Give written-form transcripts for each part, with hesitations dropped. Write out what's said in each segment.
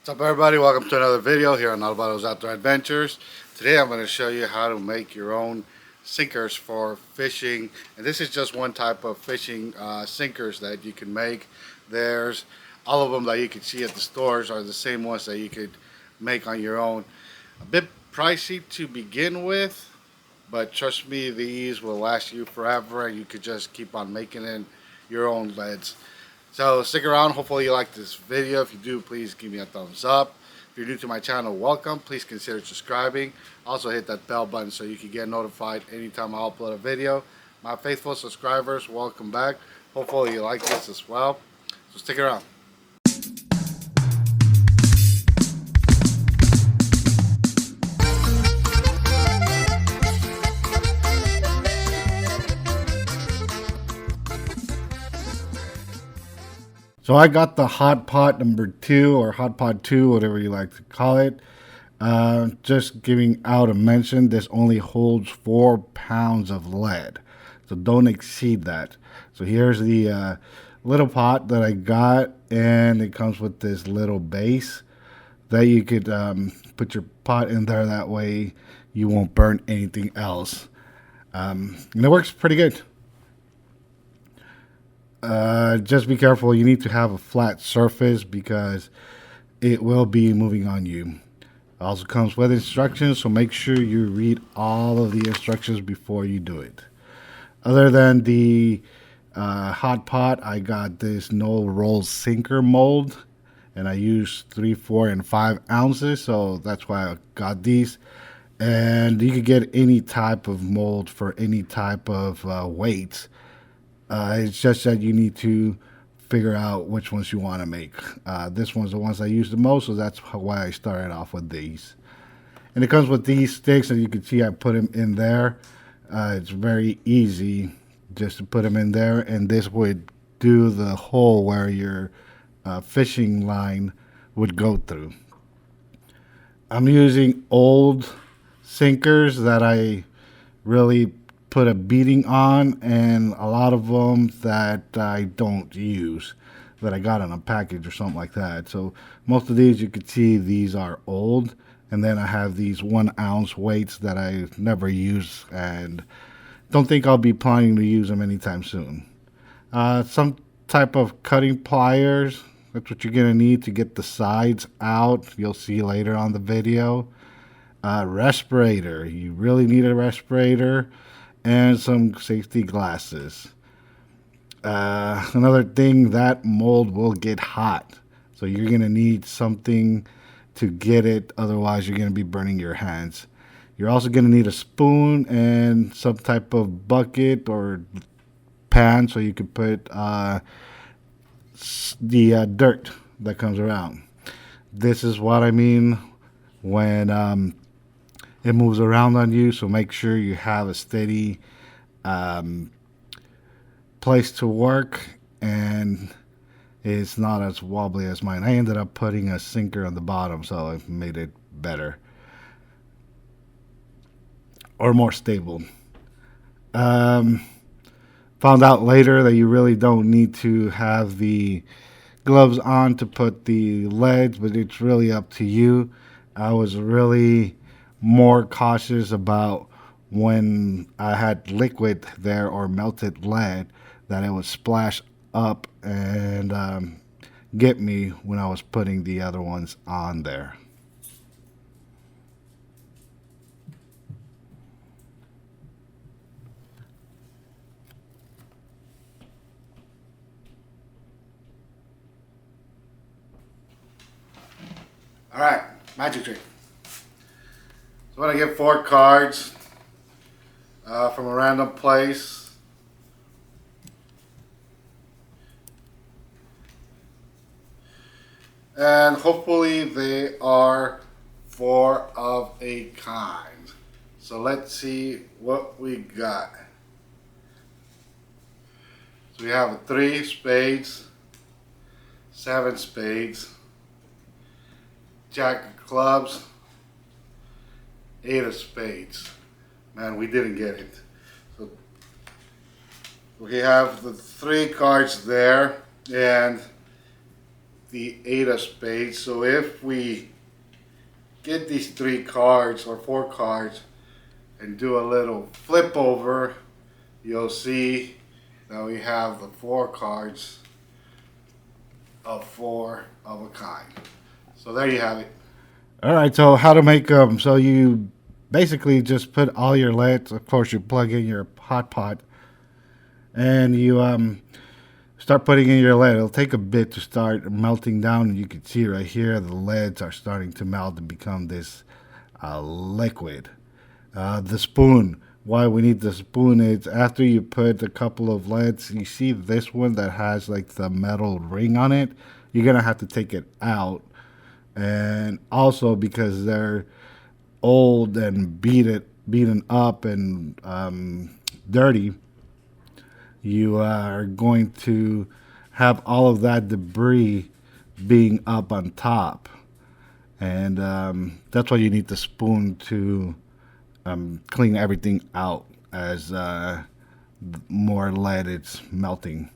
What's up, everybody? Welcome to another video here on Alvaro's Outdoor Adventures. Today I'm going to show you how to make your own sinkers for fishing. And this is just one type of fishing sinkers that you can make. There's all of them that you can see at the stores are the same ones that you could make on your own. A bit pricey to begin with, but trust me, these will last you forever and you could just keep on making it your own leads. So stick around. Hopefully you like this video. If you do, please give me a thumbs up. If you're new to my channel, welcome. Please consider subscribing. Also hit that bell button so you can get notified anytime I upload a video. My faithful subscribers, welcome back. Hopefully you like this as well. So stick around. So I got the hot pot number 2 or hot pot 2, whatever you like to call it. Just giving out a mention, this only holds 4 pounds of lead. So don't exceed that. So here's the little pot that I got, and it comes with this little base that you could put your pot in there. That way you won't burn anything else. And it works pretty good. Just be careful. You need to have a flat surface because it will be moving on you. It also comes with instructions, so make sure you read all of the instructions before you do it. Other than the hot pot, I got this no roll sinker mold, and I use 3, 4, and 5 ounces, so that's why I got these. And you can get any type of mold for any type of weight. It's just that you need to figure out which ones you want to make. This one's the ones I use the most, so that's why I started off with these. And it comes with these sticks, and you can see I put them in there. It's very easy just to put them in there, and this would do the hole where your fishing line would go through. I'm using old sinkers that I really put a beating on, and a lot of them that I don't use, that I got on a package or something like that. So most of these, you can see these are old, and then I have these 1 ounce weights that I never use and don't think I'll be planning to use them anytime soon. Some type of cutting pliers, that's what you're gonna need to get the sides out. You'll see later on the video. Respirator, you really need a respirator, and some safety glasses. Another thing, that mold will get hot, so you're going to need something to get it, otherwise you're going to be burning your hands. You're also going to need a spoon and some type of bucket or pan so you can put the dirt that comes around. This is what I mean when it moves around on you, so make sure you have a steady place to work and it's not as wobbly as mine. I ended up putting a sinker on the bottom, so it made it better or more stable. Found out later that you really don't need to have the gloves on to put the leads, but it's really up to you. I was really more cautious about when I had liquid there or melted lead that it would splash up and get me when I was putting the other ones on there. All right, magic trick. So I'm going to get 4 cards from a random place. And hopefully they are 4 of a kind. So let's see what we got. So we have 3 spades, 7 spades, Jack of clubs, 8 of spades. Man, we didn't get it. So we have the 3 cards there, and the 8 of spades. So if we get these 3 cards or 4 cards and do a little flip over, you'll see that we have the 4 cards of 4 of a kind. So there you have it. All right, so how to make them. So you basically just put all your leads. Of course, you plug in your hot pot and you start putting in your lead. It'll take a bit to start melting down. You can see right here the leads are starting to melt and become this liquid. The spoon. Why we need the spoon is after you put a couple of leads, you see this one that has like the metal ring on it. You're gonna have to take it out, and also because they're old and beaten up and dirty, you are going to have all of that debris being up on top, and that's why you need the spoon to clean everything out as more lead it's melting.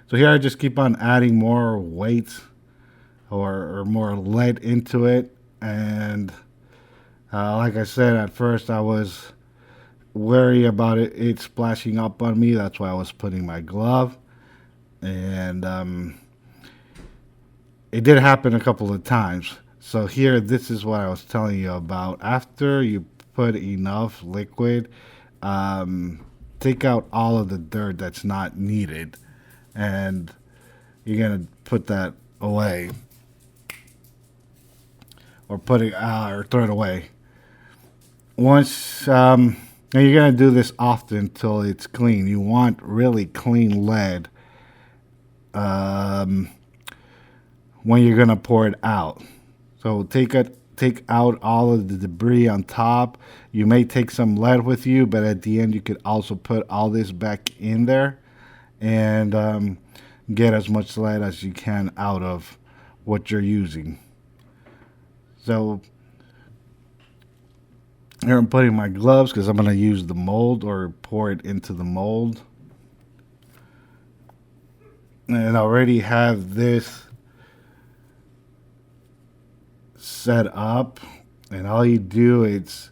So here I just keep on adding more weight or more lead into it, and like I said, at first I was wary about it splashing up on me. That's why I was putting my glove, and it did happen a couple of times. So here, this is what I was telling you about. After you put enough liquid, take out all of the dirt that's not needed, and you're gonna put that away, or put it or throw it away. Once now you're gonna do this often until it's clean. You want really clean lead when you're gonna pour it out. So take out all of the debris on top. You may take some lead with you, but at the end you could also put all this back in there and get as much lead as you can out of what you're using. So here I'm putting my gloves because I'm going to use the mold or pour it into the mold. And I already have this set up, and all you do is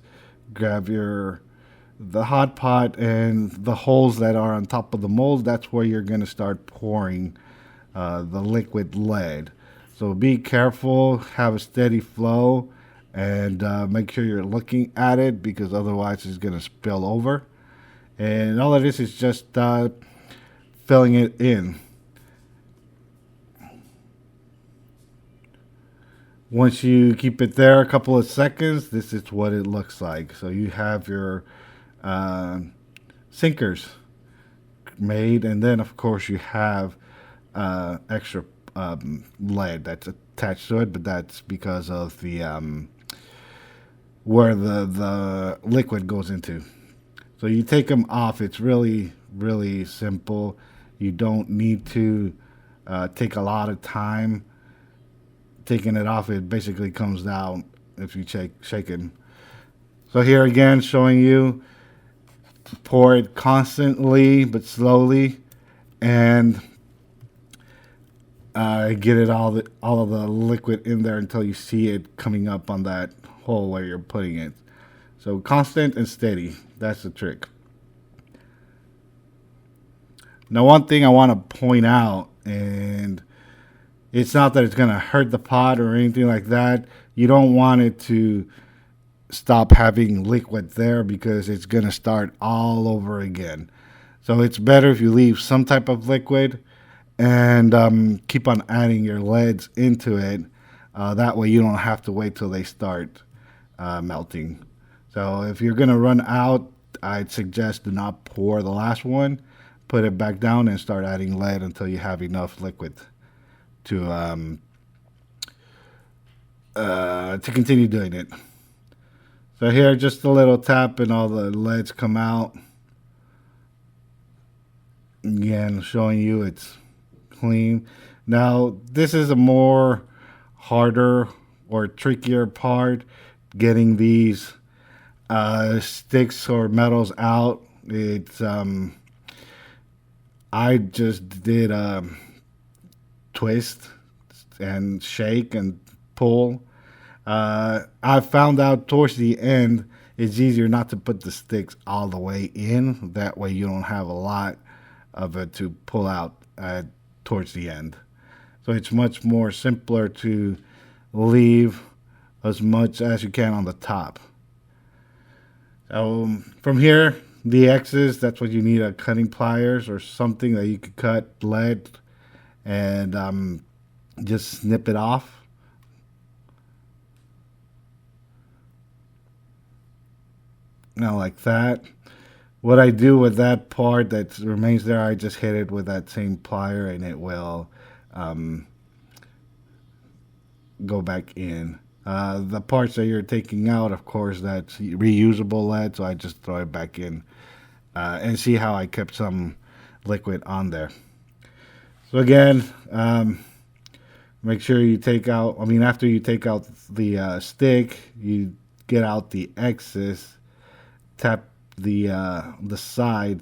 grab the hot pot and the holes that are on top of the mold. That's where you're going to start pouring the liquid lead. So be careful, have a steady flow, and make sure you're looking at it because otherwise it's going to spill over. And all of this is just filling it in. Once you keep it there a couple of seconds, this is what it looks like. So you have your sinkers made, and then of course you have extra lead that's attached to it, but that's because of the where the liquid goes into. So you take them off. It's really, really simple. You don't need to take a lot of time taking it off. It basically comes down if you shake it. So here again, showing you, pour it constantly but slowly, and get it all of the liquid in there until you see it coming up on that hole where you're putting it. So constant and steady. That's the trick. Now, one thing I want to point out, and it's not that it's going to hurt the pot or anything like that. You don't want it to stop having liquid there because it's going to start all over again. So it's better if you leave some type of liquid and keep on adding your leads into it. That way you don't have to wait till they start melting. So if you're going to run out, I'd suggest do not pour the last one. Put it back down and start adding lead until you have enough liquid to continue doing it. So here, just a little tap and all the leads come out. Again, showing you it's clean. Now, this is a more harder or trickier part, getting these sticks or metals out. It's I just did twist and shake and pull. I found out towards the end it's easier not to put the sticks all the way in. That way you don't have a lot of it to pull out towards the end. So it's much more simpler to leave as much as you can on the top. From here, the X's, that's what you need, a cutting pliers or something that you could cut lead and just snip it off. Now like that. What I do with that part that remains there, I just hit it with that same plier and it will um, go back in. The parts that you're taking out, of course, that's reusable lead, so I just throw it back in and see how I kept some liquid on there. So again, make sure you take out, I mean, after you take out the stick, you get out the excess, tap the side,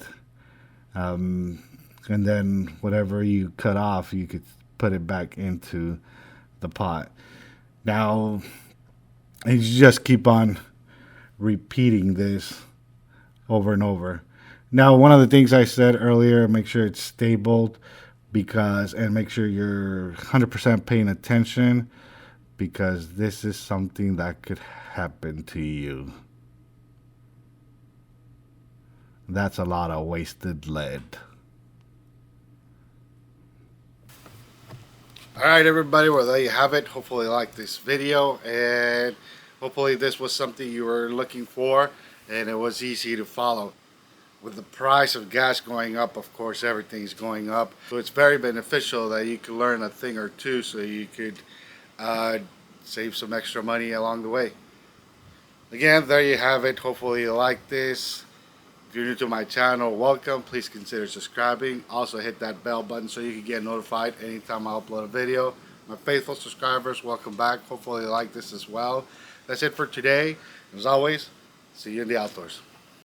and then whatever you cut off, you could put it back into the pot. Now, and you just keep on repeating this over and over. Now, one of the things I said earlier, make sure it's stable because, and make sure you're 100% paying attention because this is something that could happen to you. That's a lot of wasted lead. All right, everybody. Well, there you have it. Hopefully, you liked this video, and hopefully, this was something you were looking for, and it was easy to follow. With the price of gas going up, of course, everything's going up. So it's very beneficial that you could learn a thing or two, so you could save some extra money along the way. Again, there you have it. Hopefully, you like this. If you're new to my channel, welcome. Please consider subscribing. Also hit that bell button so you can get notified anytime I upload a video. My faithful subscribers, welcome back. Hopefully you like this as well. That's it for today. As always, see you in the outdoors.